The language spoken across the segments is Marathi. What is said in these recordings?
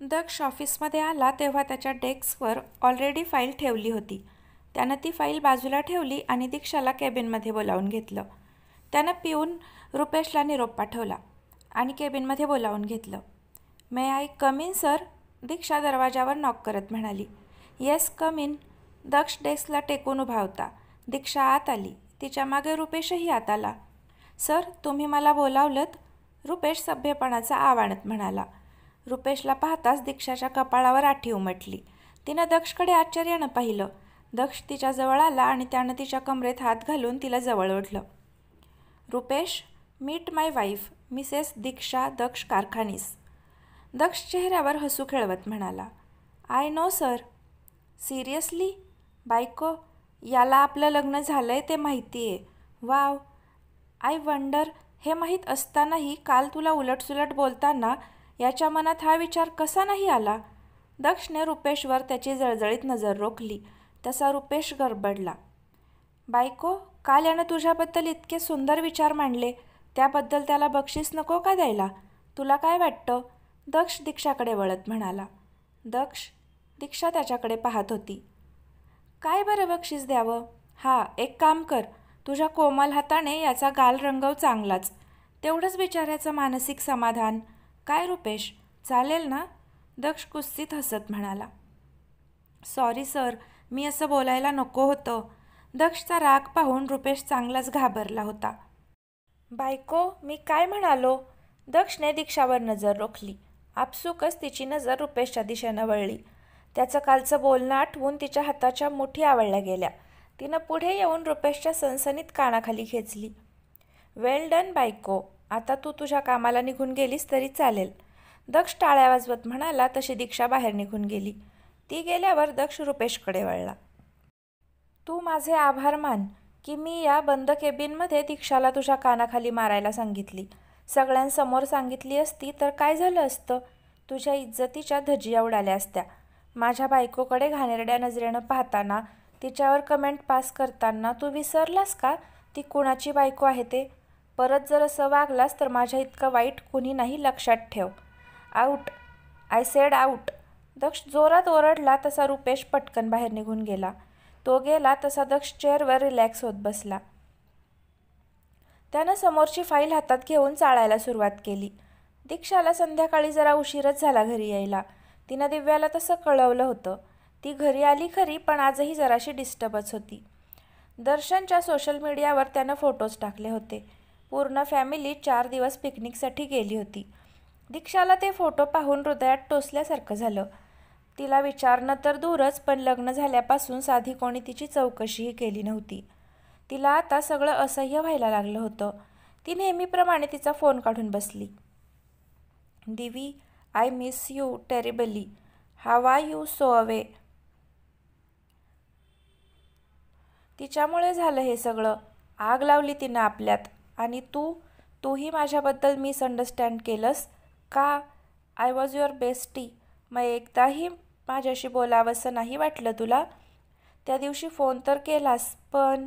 दक्ष ऑफिसमध्ये आला तेव्हा त्याच्या डेस्कवर ऑलरेडी फाईल ठेवली होती. त्यानं ती फाईल बाजूला ठेवली आणि दीक्षाला केबिनमध्ये बोलावून घेतलं. त्यानं पिऊन रुपेशला निरोप पाठवला आणि केबिनमध्ये बोलावून घेतलं. मे आय कम इन सर? दीक्षा दरवाजावर नॉक करत म्हणाली. Yes come in. दक्ष डेस्कला टेकून उभा होता. दीक्षा आत आली. तिच्या मागे रुपेशही आत आला. सर तुम्ही मला बोलावलंत? रुपेश सभ्यपणाचा आवाणत म्हणाला. रुपेशला पाहताच दीक्षाच्या कपाळावर आठी उमटली. तिनं दक्षकडे आश्चर्यानं पाहिलं. दक्ष तिच्या जवळ आला आणि त्यानं तिच्या कमरेत हात घालून तिला जवळ ओढलं. रुपेश, मीट माय वाईफ मिसेस दीक्षा दक्ष कारखानीस. दक्ष चेहऱ्यावर हसू खेळवत म्हणाला. I know sir. सिरियसली? बायको, याला आपलं लग्न झालंय ते माहिती आहे. वाव, आय वंडर, हे माहीत असतानाही काल तुला उलटसुलट बोलताना याच्या मनात हा विचार कसा नाही आला? दक्षने रुपेशवर त्याची जळजळीत नजर रोखली. तसा रुपेश गडबडला. बायको, काल यानं तुझ्याबद्दल इतके सुंदर विचार मांडले, त्याबद्दल त्याला बक्षीस नको का द्यायला? तुला काय वाटतं? दक्ष दीक्षाकडे वळत म्हणाला. दक्ष, दीक्षा त्याच्याकडे पाहत होती. काय बरं बक्षीस द्यावं? हा, एक काम कर, तुझ्या कोमल हाताने याचा गाल रंगव चांगलाच. तेवढंच बिचाऱ्याचं मानसिक समाधान. काय रुपेश, चालेल ना? दक्ष कुस्सीत हसत म्हणाला. सॉरी सर, मी असं बोलायला नको होतं. दक्षचा राग पाहून रुपेश चांगलाच घाबरला होता. बायको, मी काय म्हणालो? दक्षने दीक्षावर नजर रोखली. आपसुकच तिची नजर रुपेशच्या दिशेनं वळली. त्याचं कालचं बोलणं आठवून तिच्या हाताच्या मुठी आवळल्या गेल्या. तिनं पुढे येऊन रुपेशच्या सणसणीत कानाखाली खेचली. वेल डन बायको, आता तू तुझ्या कामाला निघून गेलीस तरी चालेल. दक्ष टाळ्या वाजवत म्हणाला तशी दीक्षा बाहेर निघून गेली. ती गेल्यावर दक्ष रुपेशकडे वळला. तू माझे आभार मान की मी या बंद केबिनमध्ये दीक्षाला तुझ्या कानाखाली मारायला सांगितली. सगळ्यांसमोर सांगितली असती तर काय झालं असतं? तुझ्या इज्जतीच्या धजिया उडाल्या असत्या. माझ्या बायकोकडे घाणेरड्या नजरेनं पाहताना, तिच्यावर कमेंट पास करताना तू विसरलास का ती कुणाची बायको आहे ते? परत जर असं वागलास तर माझ्या इतकं वाईट कुणी नाही, लक्षात ठेव. Out, I said out. Daksh जोरात ओरडला तसा रुपेश पटकन बाहेर निघून गेला. तो गेला तसा दक्ष चेअरवर रिलॅक्स होत बसला. त्यानं समोरची फाईल हातात घेऊन चाळायला सुरुवात केली. दीक्षाला संध्याकाळी जरा उशीरच झाला घरी यायला. तिनं दिव्याला तसं कळवलं होतं. ती घरी आली खरी, पण आजही जराशी डिस्टर्बच होती. दर्शनच्या सोशल मीडियावर त्यानं फोटोज टाकले होते. पूर्ण फॅमिली 4 दिवस पिकनिकसाठी गेली होती. दीक्षाला ते फोटो पाहून हृदयात टोचल्यासारखं झालं. तिला विचारणं तर दूरच, पण लग्न झाल्यापासून साधी कोणी तिची चौकशीही केली नव्हती. तिला आता सगळं असह्य व्हायला लागलं होतं. ती नेहमीप्रमाणे तिचा फोन काढून बसली. Divi, I miss you terribly. How are you so away? तिच्यामुळे झालं हे सगळं. आग लावली तिनं आपल्यात. आणि तूही माझ्याबद्दल मिसअंडरस्टँड केलंस का? I was your bestie. मग एकदाही माझ्याशी बोलावंसं नाही वाटलं तुला? त्या दिवशी फोन तर केलास, पण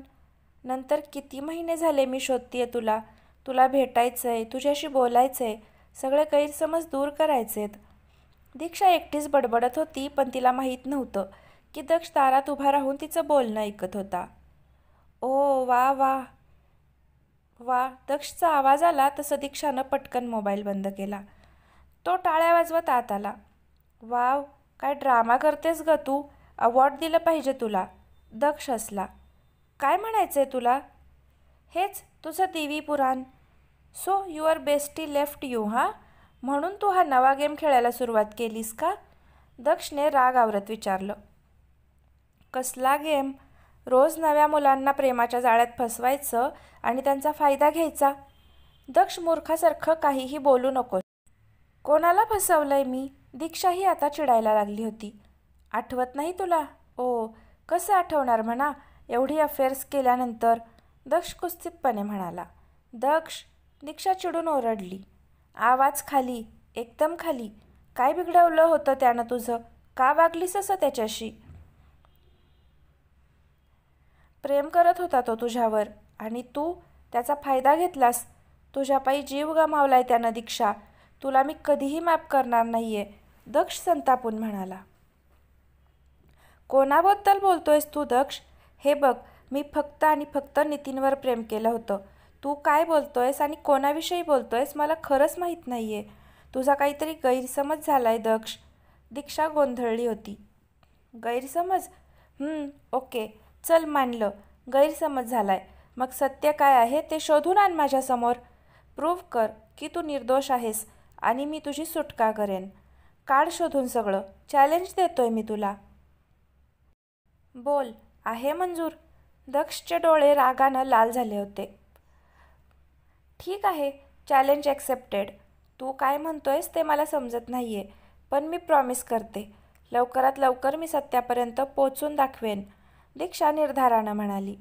नंतर किती महिने झाले मी शोधतीये तुला. तुला भेटायचं आहे, तुझ्याशी बोलायचं आहे, सगळे गैरसमज दूर करायचेत. दीक्षा एकटीच बडबडत होती, पण तिला माहीत नव्हतं की दक्ष दारात उभा राहून तिचं बोलणं ऐकत होता. ओ वा वा वा. दक्षचा आवाज आला तसं दीक्षानं पटकन मोबाईल बंद केला. तो टाळ्या वाजवत आत आला. वाव, काय ड्रामा करतेस ग तू. अवॉर्ड दिलं पाहिजे तुला. दक्ष हसला. काय म्हणायचंय तुला? हेच तुझं दिवी पुराण. So your bestie left you हां? म्हणून तू हा नवा गेम खेळायला सुरुवात केलीस का? दक्षने राग आवरत विचारलं. कसला गेम? रोज नव्या मुलांना प्रेमाच्या जाळ्यात फसवायचं आणि त्यांचा फायदा घ्यायचा. दक्ष मूर्खासारखं काहीही बोलू नकोस. कोणाला फसवलंय मी? दीक्षाही आता चिडायला लागली होती. आठवत नाही तुला? ओ, कसं आठवणार म्हणा, एवढी अफेअर्स केल्यानंतर. दक्ष कुस्तीतपणे म्हणाला. दक्ष, दीक्षा चिडून ओरडली. आवाज खाली, एकदम खाली. काय बिघडवलं होतं त्यानं तुझं? का वागलीस असं त्याच्याशी? प्रेम करत होता तो तुझ्यावर आणि तू त्याचा फायदा घेतलास. तुझ्या पायी जीव गमावलाय त्यानं दीक्षा. तुला मी कधीही माफ करणार नाहीये. दक्ष संतापून म्हणाला. कोणाबद्दल बोलतोयस तू दक्ष? हे बघ, मी फक्त आणि फक्त नितीनवर प्रेम केलं होतं. तू काय बोलतोयस आणि कोणाविषयी बोलतोयस मला खरंच माहीत नाहीये. तुझा काहीतरी गैरसमज झालाय दक्ष. दीक्षा गोंधळली होती. गैरसमज? ओके, चल मानलं, गैरसमज झालाय. मग सत्य काय आहे ते शोधून आण माझ्यासमोर. प्रूव्ह कर की तू निर्दोष आहेस आणि मी तुझी सुटका करेन. काढ शोधून सगळं. चॅलेंज देतोय मी तुला. बोल, आहे मंजूर? दक्षचे डोळे रागानं लाल झाले होते. ठीक आहे, चॅलेंज ॲक्सेप्टेड. तू काय म्हणतोयस ते मला समजत नाहीये, पण मी प्रॉमिस करते, लवकरात लवकर मी सत्यापर्यंत पोचून दाखवेन, दीक्षा निर्धारानं म्हणाली.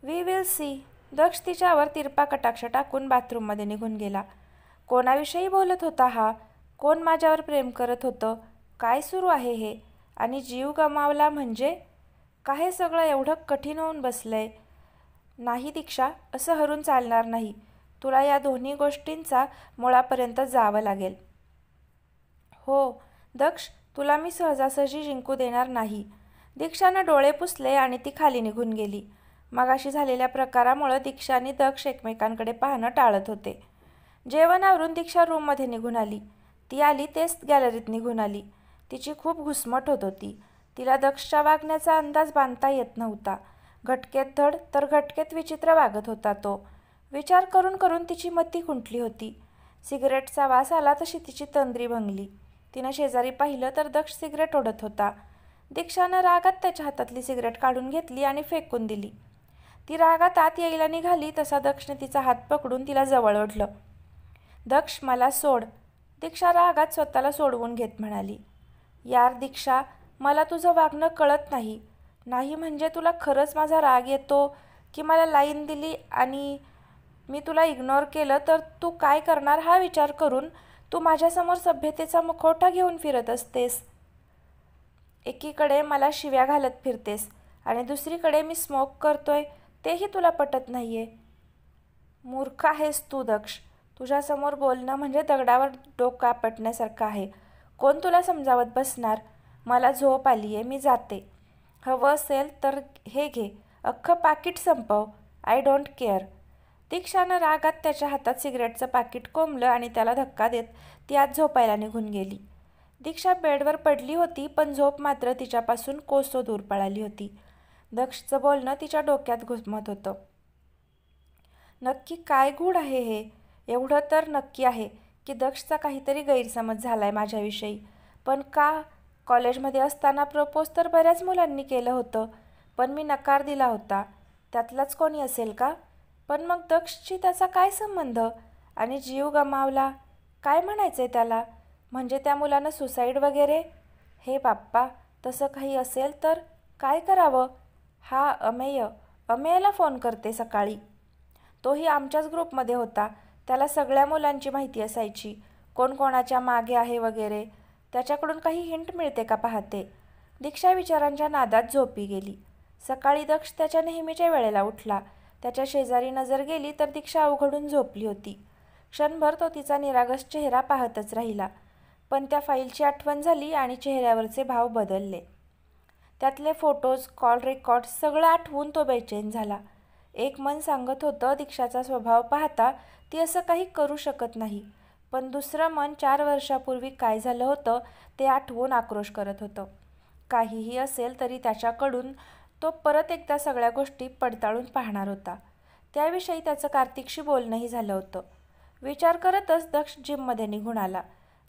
We will see. दक्ष तिच्यावर तिरपा कटाक्ष टाकून बाथरूममध्ये निघून गेला. कोणाविषयी बोलत होता हा? कोण माझ्यावर प्रेम करत होतं? काय सुरू आहे हे? आणि जीव गमावला म्हणजे? का हे सगळं एवढं कठीण होऊन बसलंय? नाही दीक्षा, असं हरून चालणार नाही. तुला या दोन्ही गोष्टींचा मुळापर्यंत जावं लागेल. हो दक्ष, तुला मी सहजासहजी जिंकू देणार नाही. दीक्षानं डोळे पुसले आणि ती खाली निघून गेली. मगाशी झालेल्या प्रकारामुळं दीक्षा आणि दक्ष एकमेकांकडे पाहणं टाळत होते. जेवण आवरून दीक्षा रूममध्ये निघून आली. ती आली तेच गॅलरीत निघून आली. तिची खूप घुसमट होत होती. तिला दक्षच्या वागण्याचा अंदाज बांधता येत नव्हता. घटकेत धड तर घटकेत विचित्र वागत होता तो. विचार करून करून तिची मती खुंटली होती. सिगरेटचा वास आला तशी तिची तंद्री भंगली. तिनं शेजारी पाहिलं तर दक्ष सिगरेट ओढत होता. दीक्षानं रागात त्याच्या हातातली सिगरेट काढून घेतली आणि फेकून दिली. ती रागात आत यायला निघाली तसा दक्षने तिचा हात पकडून तिला जवळ ओढलं. दक्ष, मला सोड. दीक्षा रागात स्वतःला सोडवून घेत म्हणाली. यार दीक्षा, मला तुझं वागणं कळत नाही. नाही म्हणजे तुला खरंच माझा राग येतो की मला लाईन दिली आणि मी तुला इग्नोर केलं तर तू काय करणार हा विचार करून तू माझ्यासमोर सभ्यतेचा मुखवटा घेऊन फिरत असतेस. एकीकडे मला शिव्या घालत फिरतेस आणि दुसरीकडे मी स्मोक करतोय तेही तुला पटत नाहीये. मूर्ख आहेस तू दक्ष. तुझ्यासमोर बोलणं म्हणजे दगडावर डोकं आपटण्यासारखं आहे. कोण तुला समजावत बसणार? मला झोप आली आहे, मी जाते. हवं असेल तर हे घे, अख्खं पाकीट संपव. I don't care. दीक्षानं रागात त्याच्या हातात सिगरेटचं पाकीट कोंबलं आणि त्याला धक्का देत ती आत झोपायला निघून गेली. दीक्षा बेडवर पडली होती पण झोप मात्र तिच्यापासून कोसो दूर पळाली होती. दक्षचं बोलणं तिच्या डोक्यात घुमत होतं. नक्की काय गूढ आहे हे? एवढं तर नक्की आहे की दक्षचा काहीतरी गैरसमज झालाय माझ्याविषयी. पण का? कॉलेजमध्ये असताना प्रपोज तर बऱ्याच मुलांनी केलं होतं, पण मी नकार दिला होता. त्यातलाच कोणी असेल का? पण मग दक्षशी त्याचा काय संबंध? आणि जीव गमावला, काय म्हणायचंय त्याला? म्हणजे त्या मुलानं सुसाईड वगैरे? हे बाप्पा, तसं काही असेल तर काय करावं? हा अमेयला फोन करते सकाळी. तोही आमच्याच ग्रुपमध्ये होता. त्याला सगळ्या मुलांची माहिती असायची, कोण कोणाच्या मागे आहे वगैरे. त्याच्याकडून काही हिंट मिळते का पाहते. दीक्षा विचारांच्या नादात झोपी गेली. सकाळी दक्ष त्याच्या नेहमीच्या वेळेला उठला. त्याच्या शेजारी नजर गेली तर दीक्षा अवघडून झोपली होती. क्षणभर तो तिचा निरागस चेहरा पाहतच राहिला. पण त्या फाईलची आठवण झाली आणि चेहऱ्यावरचे भाव बदलले. त्यातले फोटोज, कॉल रेकॉर्ड सगळं आठवून तो बेचैन झाला. एक मन सांगत होतं दीक्षाचा स्वभाव पाहता ती असं काही करू शकत नाही. पण दुसरं मन 4 वर्षापूर्वी काय झालं होतं ते आठवून आक्रोश करत होतं. काहीही असेल तरी त्याच्याकडून तो परत एकदा सगळ्या गोष्टी पडताळून पाहणार होता. त्याविषयी त्याचं कार्तिकशी बोलणंही झालं होतं. विचार करतच दक्ष जिममध्ये निघून आला.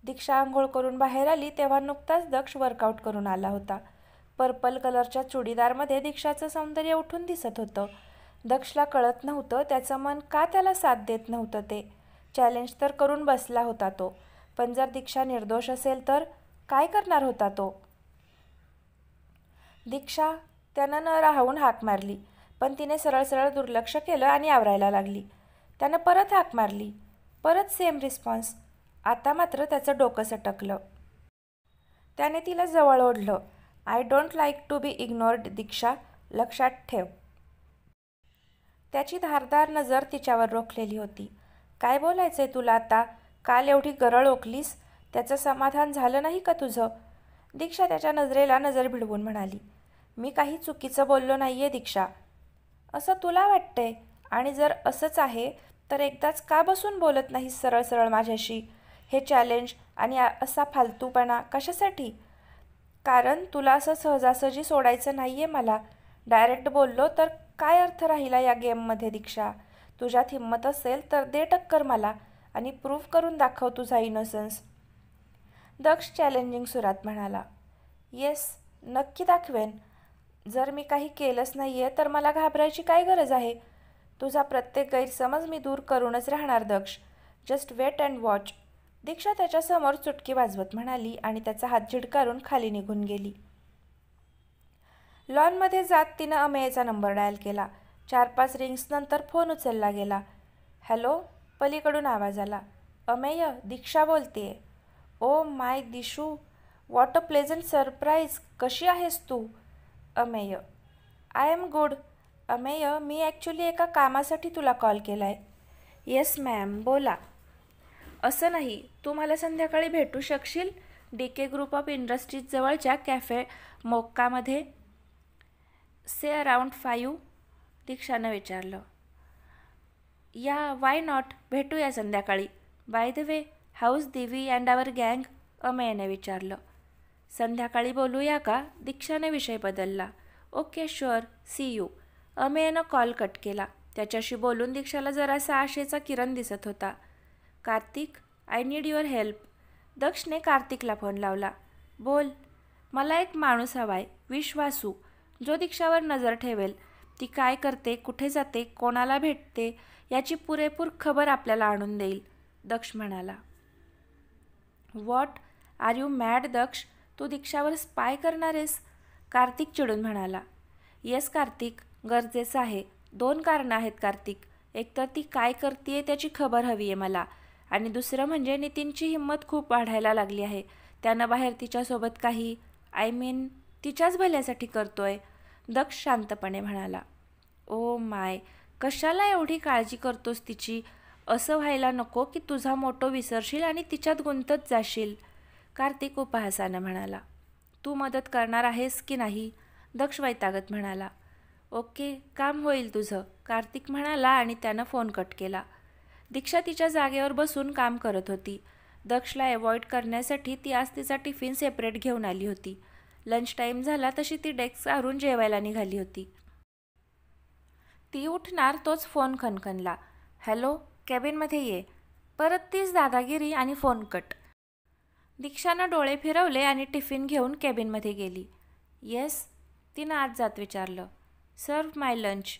दीक्षा आंघोळ करून बाहेर आली तेव्हा नुकताच दक्ष वर्कआउट करून आला होता. पर्पल कलरच्या चुडीदारमध्ये दीक्षाचं सौंदर्य उठून दिसत होतं. दक्षला कळत नव्हतं त्याचं मन का त्याला साथ देत नव्हतं ते. चॅलेंज तर करून बसला होता तो, पण जर दीक्षा निर्दोष असेल तर काय करणार होता तो? दीक्षा, त्यानं न राहून हाक मारली, पण तिने सरळ सरळ दुर्लक्ष केलं आणि आवरायला लागली. त्यानं परत हाक मारली, परत सेम रिस्पॉन्स. आता मात्र त्याचं डोकं सटकलं. त्याने तिला जवळ ओढलं. I don't like to be ignored Diksha, लक्षात ठेव. त्याची धारदार नजर तिच्यावर रोखलेली होती. काय बोलायचंय तुला आता? काल एवढी गरळ ओकलीस, त्याचं समाधान झालं नाही का तुझं? दीक्षा त्याच्या नजरेला नजर भिडवून म्हणाली. मी काही चुकीचं बोललो नाही आहे दीक्षा. असं तुला वाटतंय, आणि जर असंच आहे तर एकदाच का बसून बोलत नाहीस सरळ सरळ माझ्याशी? हे चॅलेंज आणि असा फालतूपणा कशासाठी? कारण तुला असं सहजासहजी सोडायचं नाही आहे मला. डायरेक्ट बोललो तर काय अर्थ राहिला या गेममध्ये दीक्षा? तुझ्यात हिंमत असेल तर दे टक्कर मला आणि प्रूव्ह करून दाखव तुझा इनोसन्स. दक्ष चॅलेंजिंग सुरात म्हणाला. येस, नक्की दाखवेन. जर मी काही केलंच नाही आहे तर मला घाबरायची काय गरज आहे? तुझा प्रत्येक गैरसमज मी दूर करूनच राहणार Daksh. Just wait and watch. Diksha त्याच्यासमोर चुटकी वाजवत म्हणाली आणि त्याचा हात झिडकारून खाली निघून गेली. लॉनमध्ये जात तिनं अमेयचा नंबर डायल केला. 4-5 रिंग्सनंतर फोन उचलला गेला. हॅलो, पलीकडून आवाज आला. अमेय, दीक्षा बोलतेय. Oh my Dishu, what a pleasant surprise. कशी आहेस तू? Amey, I am good. Amey, मी ॲक्च्युली एका कामासाठी तुला कॉल केला आहे. येस मॅम, बोला. असं नाही, तू मला संध्याकाळी भेटू शकशील DK ग्रुप ऑफ इंडस्ट्रीज जवळच्या कॅफे मोक्कामध्ये? Say around 5? दीक्षानं विचारलं. Yeah, why not. भेटूया संध्याकाळी. By the way, how's Divi and our गँग? अमेयने विचारलं. संध्याकाळी बोलूया का? दीक्षाने विषय बदलला. Okay sure, see you. अमेयनं कॉल कट केला. त्याच्याशी बोलून दीक्षाला जरासा आशेचा किरण दिसत होता. Kartik, I need your help. दक्षने कार्तिकला फोन लावला. बोल. मला एक माणूस हवाय, विश्वासू, जो दीक्षावर नजर ठेवेल. ती काय करते, कुठे जाते, कोणाला भेटते याची पुरेपूर खबर आपल्याला आणून देईल, दक्ष म्हणाला. What, are you mad Daksh? तू दीक्षावर स्पाय करणार आहेस? कार्तिक चिडून म्हणाला. येस कार्तिक, गरजेचं आहे. 2 कारणं आहेत कार्तिक. एकतर ती काय करते त्याची खबर हवी आहे मला, आणि दुसरं म्हणजे नितीनची हिंमत खूप वाढायला लागली आहे. त्यानं बाहेर तिच्यासोबत काही, आय मीन तिच्याच भल्यासाठी करतोय, दक्ष शांतपणे म्हणाला. ओ माय, कशाला एवढी काळजी करतोस तिची? असं व्हायला नको की तुझा मोटो विसरशील आणि तिच्यात गुंतत जाशील, कार्तिक उपहासानं म्हणाला. तू मदत करणार आहेस की नाही? दक्ष वैतागत म्हणाला. ओके, काम होईल तुझं, कार्तिक म्हणाला आणि त्यानं फोन कट केला. दीक्षा तिच्या जागेवर बसून काम करत होती. दक्षला अवॉइड करण्यासाठी ती आज तिचा टिफिन सेपरेट घेऊन आली होती. लंच टाईम झाला तशी ती डेस्क आवरून जेवायला निघाली होती. ती उठणार तोच फोन खणखणला. हॅलो, कॅबिनमध्ये ये. परत तीच दादागिरी आणि फोन कट. दीक्षानं डोळे फिरवले आणि टिफिन घेऊन कॅबिनमध्ये गेली. येस, तिनं आत जात विचारलं. सर्व माय लंच.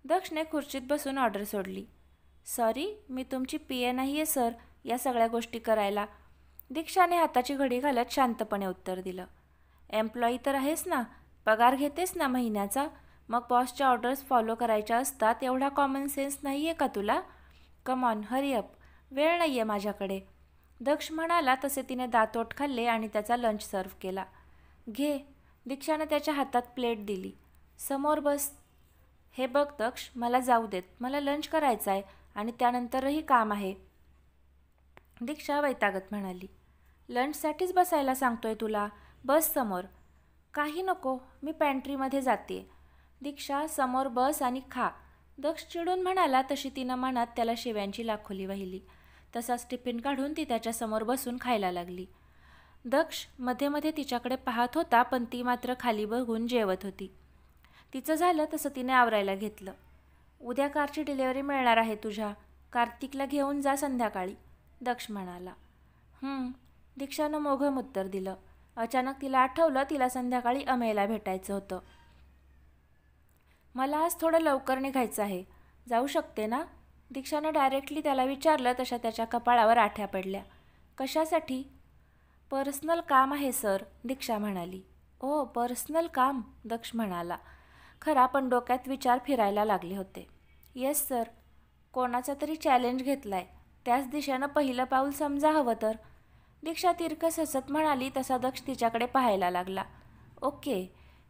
दक्षने खुर्चीत बसून ऑर्डर सोडली. सॉरी, मी तुमची PA नाही आहे सर, या सगळ्या गोष्टी करायला. दीक्षाने हाताची घडी घालत शांतपणे उत्तर दिलं. एम्प्लॉई तर आहेस ना, पगार घेतेस ना महिन्याचा, मग बॉसच्या ऑर्डर्स फॉलो करायच्या असतात. एवढा कॉमन सेन्स नाही आहे का तुला? कम ऑन, हरी अप, वेळ नाही आहे माझ्याकडे. दक्ष म्हणाला तसे तिने दातोट खाल्ले आणि त्याचा लंच सर्व्ह केला. घे. दीक्षाने त्याच्या हातात प्लेट दिली. समोर बस. हे बघ दक्ष, मला जाऊ देत, मला लंच करायचं आहे आणि त्यानंतरही काम आहे, दीक्षा वैतागत म्हणाली. लंचसाठीच बसायला सांगतोय तुला, बस समोर. काही नको, मी पॅन्ट्रीमध्ये जाते. दीक्षा, समोर बस आणि खा, दक्ष चिडून म्हणाला. तशी तिनं मनात त्याला शिव्यांची लाखोली वाहिली. तसाच टिफिन काढून ती त्याच्यासमोर बसून खायला लागली. दक्ष मध्ये मध्ये तिच्याकडे पाहत होता, पण ती मात्र खाली बघून जेवत होती. तिचं झालं तसं तिने आवरायला घेतलं. उद्या कारची डिलिव्हरी मिळणार आहे तुझ्या, कार्तिकला घेऊन जा संध्याकाळी, दक्ष म्हणाला. दीक्षानं मोघम उत्तर दिलं. अचानक तिला आठवलं तिला संध्याकाळी अमेयला भेटायचं होतं. मला आज थोडं लवकर निघायचं आहे, जाऊ शकते ना? दीक्षानं डायरेक्टली त्याला विचारलं. तशा त्याच्या कपाळावर आठ्या पडल्या. कशासाठी? पर्सनल काम आहे सर, दीक्षा म्हणाली. ओ, पर्सनल काम, दक्ष म्हणाला. खरा पण डोक्यात विचार फिरायला लागले होते. येस सर, कोणाचा तरी चॅलेंज घेतलाय, त्याच दिशेनं पहिलं पाऊल समजा हवं तर, दीक्षा तिरकस हसत म्हणाली. तसा दक्ष तिच्याकडे पाहायला लागला. Okay,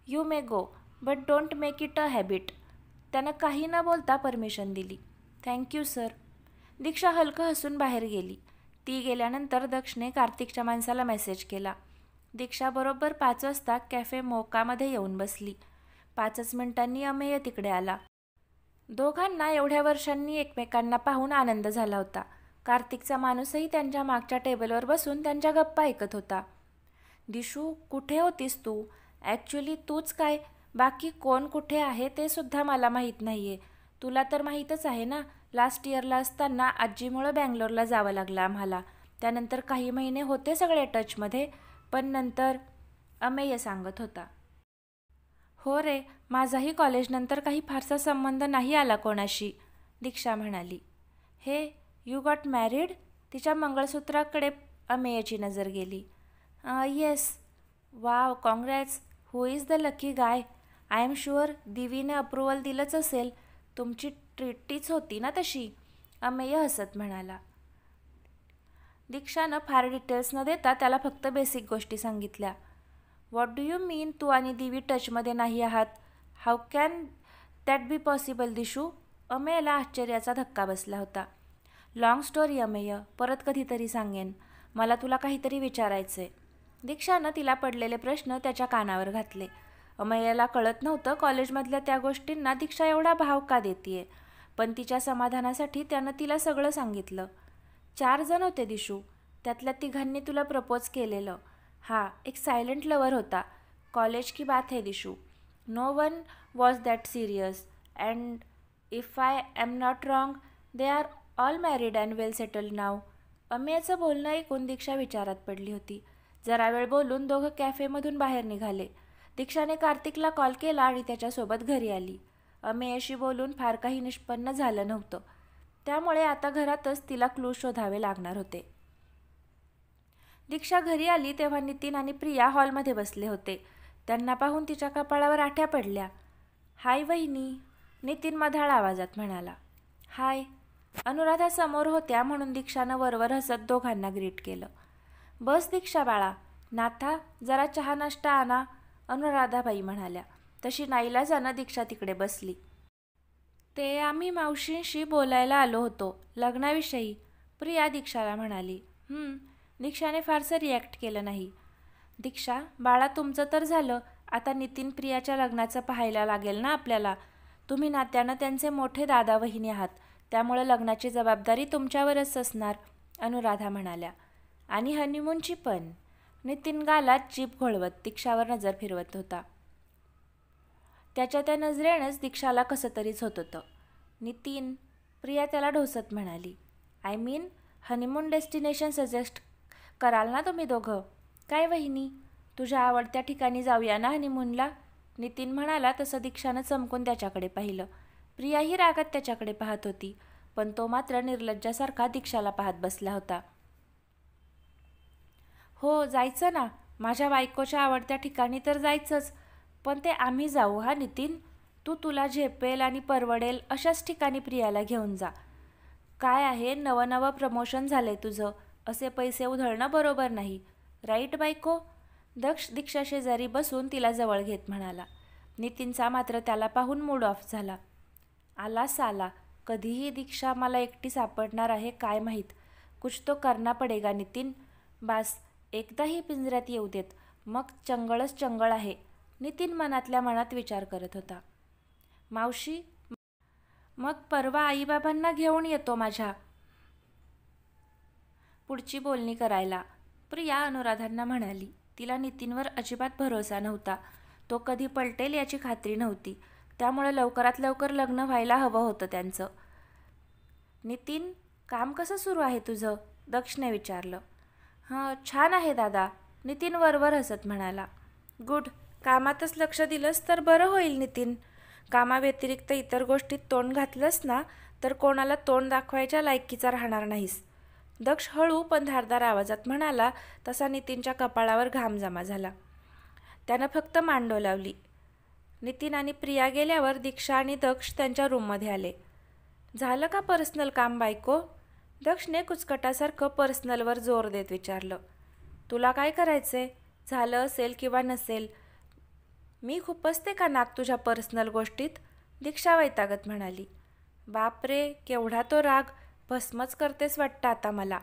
you may go, but don't make it a habit. त्यानं काही न बोलता परमिशन दिली. Thank you sir. दीक्षा हलकं हसून बाहेर गेली. ती गेल्यानंतर दक्षने कार्तिकच्या माणसाला मेसेज केला. दीक्षा बरोबर 5 वाजता कॅफे मोकामध्ये येऊन बसली. 5च मिनिटांनी अमेय तिकडे आला. दोघांना एवढ्या वर्षांनी एकमेकांना पाहून आनंद झाला होता. कार्तिकचा माणूसही त्यांच्या मागच्या टेबलवर बसून त्यांच्या गप्पा ऐकत होता. दिशू, कुठे होतीस तू? ॲक्च्युली तूच काय, बाकी कोण कुठे आहे ते सुद्धा मला माहीत नाही आहे. तुला तर माहीतच आहे ना, लास्ट इयरला असताना आजीमुळं बँगलोरला जावं लागलं आम्हाला. त्यानंतर काही महिने होते सगळे टचमध्ये, पण नंतर अमेय सांगत होता. हो रे, माझाही कॉलेजनंतर काही फारसा संबंध नाही आला कोणाशी, दीक्षा म्हणाली. हे, यू गॉट मॅरिड? तिच्या मंगळसूत्राकडे अमेयची नजर गेली. Yes. Wow, congrats. Who is the lucky guy? I am sure दिवीने अप्रुव्हल दिलंच असेल. तुमची ट्रीटीच होती ना तशी, अमेय हसत म्हणाला. दीक्षानं फार डिटेल्स न देता त्याला फक्त बेसिक गोष्टी सांगितल्या. व्हॉट डू यू मीन तू आणि दिवी टचमध्ये नाही आहात? How can that be possible Dishu? अमेयला आश्चर्याचा धक्का बसला होता. लॉंग स्टोरी अमेय, परत कधीतरी सांगेन. मला तुला काहीतरी विचारायचंय. दीक्षानं तिला पडलेले प्रश्न त्याच्या कानावर घातले. अमेयला कळत नव्हतं कॉलेजमधल्या त्या गोष्टींना दीक्षा एवढा भाव का देतीये, पण तिच्या समाधानासाठी त्यानं तिला सगळं सांगितलं. 4 जण होते दिशू, त्यातल्या 3घांनी तुला प्रपोज केलेलं. हा एक सायलेंट लवर होता. कॉलेज की बात है Dishu. No one was that serious and if I am not wrong they are all married and well settled now. अमेयचं बोलणं ऐकून दीक्षा विचारात पडली होती. जरा वेळ बोलून दोघं कॅफेमधून बाहेर निघाले. दीक्षाने कार्तिकला कॉल केला आणि त्याच्यासोबत घरी आली. अमेयशी बोलून फार काही निष्पन्न झालं नव्हतं, त्यामुळे आता घरातच तिला क्लू शोधावे लागणार होते. दीक्षा घरी आली तेव्हा नितीन आणि प्रिया हॉलमध्ये बसले होते. त्यांना पाहून तिच्या कपाळावर आठ्या पडल्या. हाय वहिनी, नितीन मधाळ आवाजात म्हणाला. हाय. अनुराधा समोर होत्या म्हणून दीक्षानं वरवर हसत दोघांना ग्रीट केलं. बस दीक्षा बाळा. नाथा, जरा चहा नाश्ता आणा, अनुराधाबाई म्हणाल्या. तशी नाईलाजानं दीक्षा तिकडे बसली. ते आम्ही मावशींशी बोलायला आलो होतो, लग्नाविषयी, प्रिया दीक्षाला म्हणाली. दीक्षाने फारसं रिॲक्ट केलं नाही. दीक्षा बाळा, तुमचं तर झालं, आता नितीन प्रियाच्या लग्नाचं पाहायला लागेल ना आपल्याला. तुम्ही नात्यानं त्यांचे मोठे दादा वहिनी आहात, त्यामुळे लग्नाची जबाबदारी तुमच्यावरच असणार, अनुराधा म्हणाल्या. आणि हनीमूनची पण. नितीन गालात जीभ घोळवत दीक्षावर नजर फिरवत होता. त्याच्या त्या नजरेनंच दीक्षाला कसं तरीच होत होतं. नितीन, प्रिया त्याला ढोसत म्हणाली. I mean honeymoon destination suggest कराल ना तुम्ही दोघं? काय वहिनी, तुझ्या आवडत्या ठिकाणी जाऊया ना हनीमूनला, नितीन म्हणाला. तसं दीक्षानं चमकून त्याच्याकडे पाहिलं. प्रियाही रागात त्याच्याकडे पाहत होती, पण तो मात्र निर्लज्जासारखा दीक्षाला पाहत बसला होता. हो जायचं ना, माझ्या बायकोच्या आवडत्या ठिकाणी तर जायचंच, पण ते आम्ही जाऊ हा नितीन. तू तुला झेपेल आणि परवडेल अशाच ठिकाणी प्रियाला घेऊन जा. काय आहे, नवं प्रमोशन झालंय तुझं, असे पैसे उधळणं बरोबर नाही, राईट बायको? दक्ष दीक्षा शेजारी बसून तिला जवळ घेत म्हणाला. नितीनचा मात्र त्याला पाहून मूड ऑफ झाला. आला साला, कधीही दीक्षा मला एकटी सापडणार आहे काय माहीत. कुछ तो करना पडेगा नितीन. बास, एकदाही पिंजऱ्यात येऊ देत, मग चंगळच चंगळ आहे, नितीन मनातल्या मनात विचार करत होता. मावशी, मग परवा आईबाबांना घेऊन येतो माझ्या पुढची बोलणी करायला, प्रिया अनुराधांना म्हणाली. तिला नितीनवर अजिबात भरोसा नव्हता. तो कधी पलटेल याची खात्री नव्हती, त्यामुळे लवकरात लवकर लग्न व्हायला हवं होतं त्यांचं. नितीन, काम कसं सुरू आहे तुझं? दक्षने विचारलं. छान आहे दादा, नितीन वरवर हसत म्हणाला. गुड, कामातच लक्ष दिलंस तर बरं होईल नितीन. कामाव्यतिरिक्त इतर गोष्टीत तोंड घातलंस ना तर कोणाला तोंड दाखवायच्या लायकीचा राहणार नाहीस, दक्ष हळू पण धारदार आवाजात म्हणाला. तसा नितीनच्या कपाळावर घाम जमा झाला. त्यानं फक्त मान डोलावली. नितीन आणि प्रिया गेल्यावर दीक्षा आणि दक्ष त्यांच्या रूममध्ये आले. झालं का पर्सनल काम बायको? दक्षने कुचकटासारखं पर्सनलवर जोर देत विचारलं. तुला काय करायचंय? झालं असेल किंवा नसेल, मी खुपसते का नाक तुझ्या पर्सनल गोष्टीत? दीक्षा वैतागत म्हणाली. बापरे, केवढा तो राग, भस्मच करतेस वाटतं आता मला.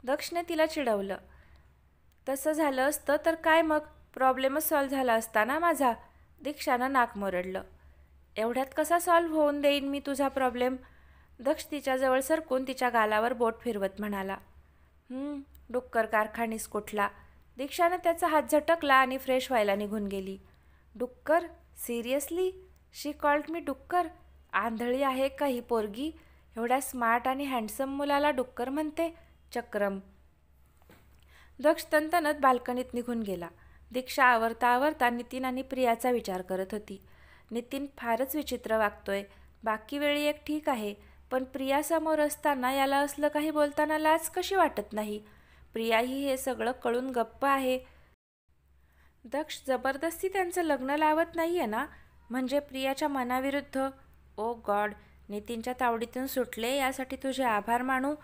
दक्षने तिला चिडवलं. तसं झालं असतं तर काय मग, प्रॉब्लेमच सॉल्व्ह झाला असता ना माझा. दीक्षानं नाक मोरडलं. एवढ्यात कसा सॉल्व्ह होऊन देईन मी तुझा प्रॉब्लेम. दक्ष तिच्याजवळ सरकून तिच्या गालावर बोट फिरवत म्हणाला. डुक्कर कारखानीस कुठला. दीक्षानं त्याचा हात झटकला आणि फ्रेश व्हायला निघून गेली. डुक्कर? सिरियसली? शी कॉल्ड मी डुक्कर? आंधळी आहे का ही पोरगी? एवढ्या स्मार्ट आणि हँडसम मुलाला डुक्कर म्हणते. चक्रम. दक्ष तनतनत बाल्कनीत निघून गेला. दीक्षा आवरता आवरता नितीन आणि प्रियाचा विचार करत होती. नितीन फारच विचित्र वागतोय. बाकी वेळी एक ठीक आहे, पण प्रियासमोर असताना याला असलं काही बोलताना लाज कशी वाटत नाही. प्रियाही हे सगळं कळून गप्प आहे. दक्ष जबरदस्ती त्यांचं लग्न लावत नाही आहे ना, म्हणजे प्रियाच्या मनाविरुद्ध. ओ गॉड, नितीनच्या तावडीतून सुटले यासाठी तुझे आभार मानू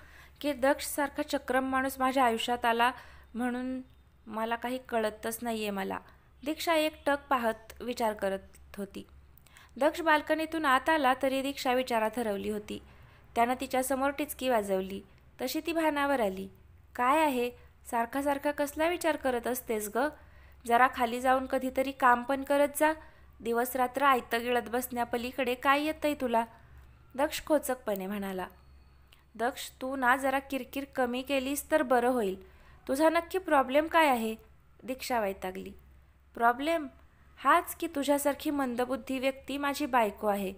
की दक्षसारखा चक्रम माणूस माझ्या आयुष्यात आला म्हणून मला काही कळतच नाही आहे मला. दीक्षा एकटक पाहत विचार करत होती. दक्ष बाल्कनीतून आत आला तरी दीक्षा विचारात हरवली होती. त्यानं तिच्यासमोर टिचकी वाजवली तशी ती भानावर आली. काय आहे, सारखा सारखा कसला विचार करत असतेस ग? जरा खाली जाऊन कधीतरी काम पण करत जा. दिवस रात्र आयतं गिळत बसण्यापलीकडे काय येतंय तुला? दक्ष खोचकपणे म्हणाला. दक्ष, तू ना जरा किरकिर कमी केलीस तर बरं होईल. तुझा नक्की प्रॉब्लेम काय आहे? दीक्षा वैतागली. प्रॉब्लेम हाच की तुझ्यासारखी मंदबुद्धी व्यक्ती माझी बायको आहे.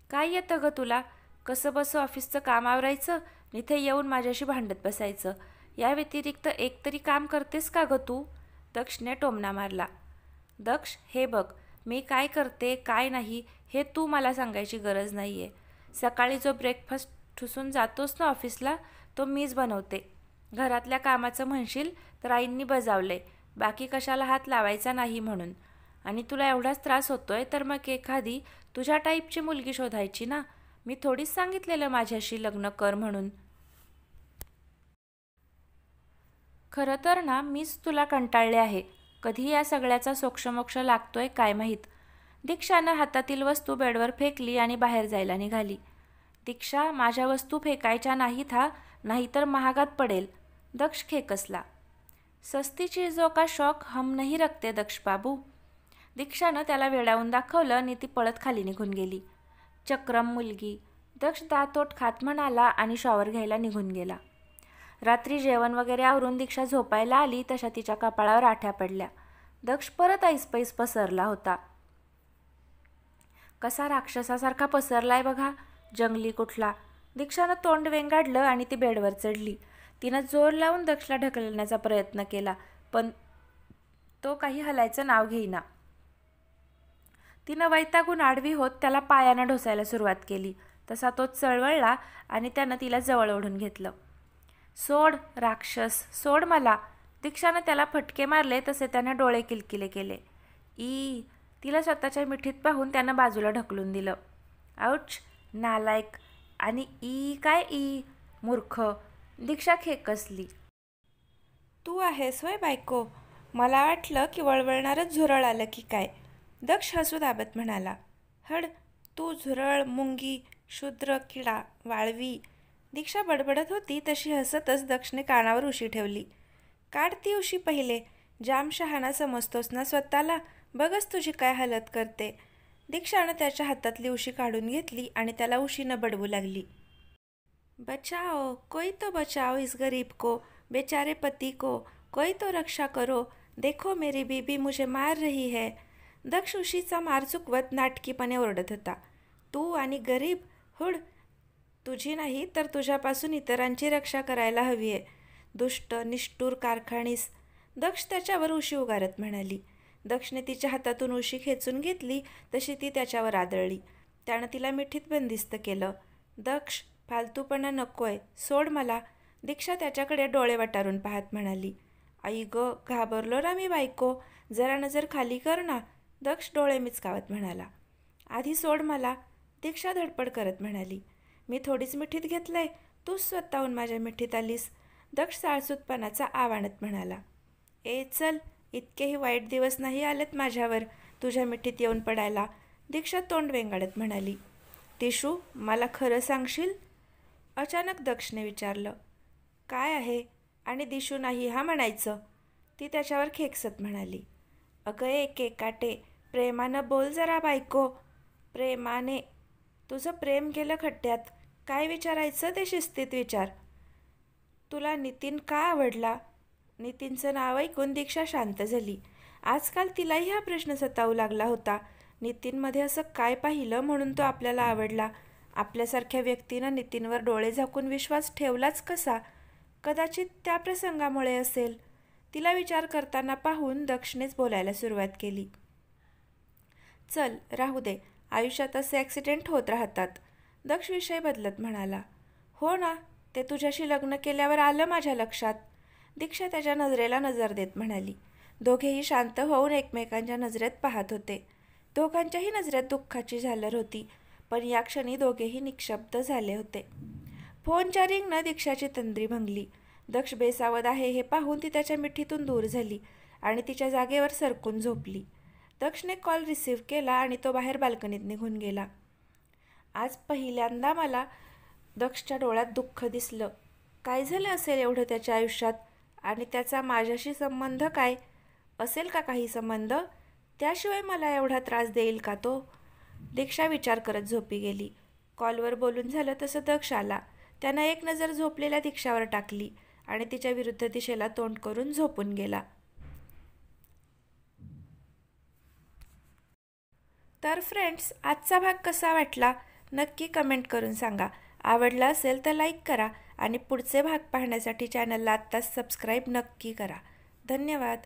काय येतं ग तुला? कसं बसं ऑफिसचं काम आवरायचं, इथे येऊन माझ्याशी भांडत बसायचं. या व्यतिरिक्त एकतरी काम करतेस का ग तू? दक्षने टोमणा मारला. दक्ष, हे बघ, मी काय करते काय नाही हे तू मला सांगायची गरज नाही आहे. सकाळी जो ब्रेकफास्ट ठुसून जातोस ना ऑफिसला, तो मीच बनवते. घरातल्या कामाचं म्हणशील तर आईंनी बजावलंय, बाकी कशाला हात लावायचा नाही म्हणून. आणि तुला एवढाच त्रास होतोय तर मग एखादी तुझ्या टाईपची मुलगी शोधायची ना. मी थोडीच सांगितलेलं माझ्याशी लग्न कर म्हणून. खरं तर ना मीच तुला कंटाळले आहे. कधी या सगळ्याचा सोक्षमोक्ष लागतोय काय माहीत. दीक्षानं हातातील वस्तू बेडवर फेकली आणि बाहेर जायला निघाली. दीक्षा, माझ्या वस्तू फेकायच्या नाहीत हा, नाहीतर महागात पडेल. दक्ष खेकसला. सस्ती चीजों का शौक हम नहीं रखते दक्ष बाबू. दीक्षानं त्याला वेडावून दाखवलं आणि ती पळत खाली निघून गेली. चक्रम मुलगी, दक्ष दातोट खात म्हणाला आणि शॉवर घ्यायला निघून गेला. रात्री जेवण वगैरे आवरून दीक्षा झोपायला आली तशा तिच्या कपाळावर आठ्या पडल्या. दक्ष परत ऐसपैस पसरला होता. कसा राक्षसासारखा पसरलाय बघा, जंगली कुठला. दीक्षानं तोंड वेंगाडलं आणि ती बेडवर चढली. तिनं जोर लावून दक्षला ढकलण्याचा प्रयत्न केला, पण तो काही हलायचं नाव घेईना. तिनं वैतागून आडवी होत त्याला पायानं ढोसायला सुरुवात केली. तसा तो चळवळला आणि त्यानं तिला जवळ ओढून घेतलं. सोड राक्षस, सोड मला. दीक्षानं त्याला फटके मारले तसे त्यानं डोळे किलकिले केले. ई. तिला स्वतःच्या मिठीत पाहून त्यानं बाजूला ढकलून दिलं. आऊच, नालायक. आणि ई काय ई, मूर्ख. दीक्षा खेकसली. तू आहेस होय बायको? मला वाटलं की वळवळणारच झुरळ आलं की काय. दक्ष हसू दाबत म्हणाला. हड, तू झुरळ, मुंगी, शूद्र, किडा, वाळवी. दीक्षा बडबडत होती तशी हसतच दक्षने कानावर उशी ठेवली. काढ ती उशी पहिले. जाम शहाणा समजतोस ना स्वतःला, बघच तुझी काय हालत करते. दीक्षानं त्याच्या हातातली उशी काढून घेतली आणि त्याला उशीनं बडवू लागली. बचाओ, कोई तो बचाओ इस गरीब को, बेचारे पति को, कोई तो रक्षा करो, देखो मेरी बीबी मुझे मार रही है. दक्ष उशीचा मार चुकवत नाटकीपणे ओरडत होता. तू आणि गरीब, हुड. तुझी नाही तर तुझ्यापासून इतरांची रक्षा करायला हवी आहे. दुष्ट निष्ठूर कारखानीस. दक्ष त्याच्यावर उशी उगारत म्हणाली. दक्षने तिच्या हातातून उशी खेचून घेतली तशी ती त्याच्यावर आदळली. त्यानं तिला मिठीत बंदिस्त केलं. दक्ष, फालतूपणा नकोय, सोड मला. दीक्षा त्याच्याकडे डोळे वटारून पाहत म्हणाली. आई ग, घाबरलो ना मी बायको, जरा नजर खाली कर ना. दक्ष डोळे मिचकावत म्हणाला. आधी सोड मला. दीक्षा धडपड करत म्हणाली. मी थोडीच मिठीत घेतलंय, तूच स्वतःहून माझ्या मिठीत आलीस. दक्ष साळसूतपणाचा आवाणत म्हणाला. ए चल, इतकेही वाईट दिवस नाही आलेत माझ्यावर तुझ्या मिठीत येऊन पडायला. दीक्षा तोंड वेंगाडत म्हणाली. तिशू, मला खरं सांगशील? अचानक दक्षने विचारलं. काय आहे? आणि दिशू नाही हा म्हणायचं. ती त्याच्यावर खेकसत म्हणाली, अगं एकेकाटे, प्रेमानं बोल जरा बायको, प्रेमाने. तुझं प्रेम गेलं खड्ड्यात. काय विचारायचं ते शिस्तीत विचार. तुला नितीन का आवडला? नितीनचं नाव ऐकून दीक्षा शांत झाली. आजकाल तिलाही हा प्रश्न सतावू लागला होता. नितीनमध्ये असं काय पाहिलं म्हणून तो आपल्याला आवडला? आपल्यासारख्या व्यक्तीनं नितीनवर डोळे झाकून विश्वास ठेवलाच कसा? कदाचित त्या प्रसंगामुळे असेल. तिला विचार करताना पाहून दक्षनेच बोलायला सुरुवात केली. चल राहू दे, आयुष्यात असे ॲक्सिडेंट होत राहतात. दक्ष विषय बदलत म्हणाला. हो ना, ते तुझ्याशी लग्न केल्यावर आलं माझ्या लक्षात. दीक्षा त्याच्या नजरेला नजर देत म्हणाली. दोघेही शांत होऊन एकमेकांच्या नजरेत पाहत होते. दोघांच्याही नजरेत दुःखाची झालर होती, पण या क्षणी दोघेही निःशब्द झाले होते. फोनच्या रिंगनं दीक्षाची तंद्री भंगली. दक्ष बेसावध आहे हे पाहून ती त्याच्या मिठीतून दूर झाली आणि तिच्या जागेवर सरकून झोपली. दक्षने कॉल रिसीव्ह केला आणि तो बाहेर बाल्कनीत निघून गेला. आज पहिल्यांदा मला दक्षच्या डोळ्यात दुःख दिसलं. काय झालं असेल एवढं त्याच्या आयुष्यात? आणि त्याचा माझ्याशी संबंध काय? असेल का काही संबंध? त्याशिवाय मला एवढा त्रास देईल का तो? दीक्षा विचार करत झोपी गेली. कॉलवर बोलून झालं तसं दक्ष आला. त्यानं एक नजर झोपलेल्या दीक्षावर टाकली आणि तिच्या विरुद्ध दिशेला तोंड करून झोपून गेला. तर फ्रेंड्स, आजचा भाग कसा वाटला नक्की कमेंट करून सांगा. आवडला असेल तर लाईक करा आणि पुढचे भाग पाहण्यासाठी चॅनलला आत्ताच सबस्क्राईब नक्की करा. धन्यवाद.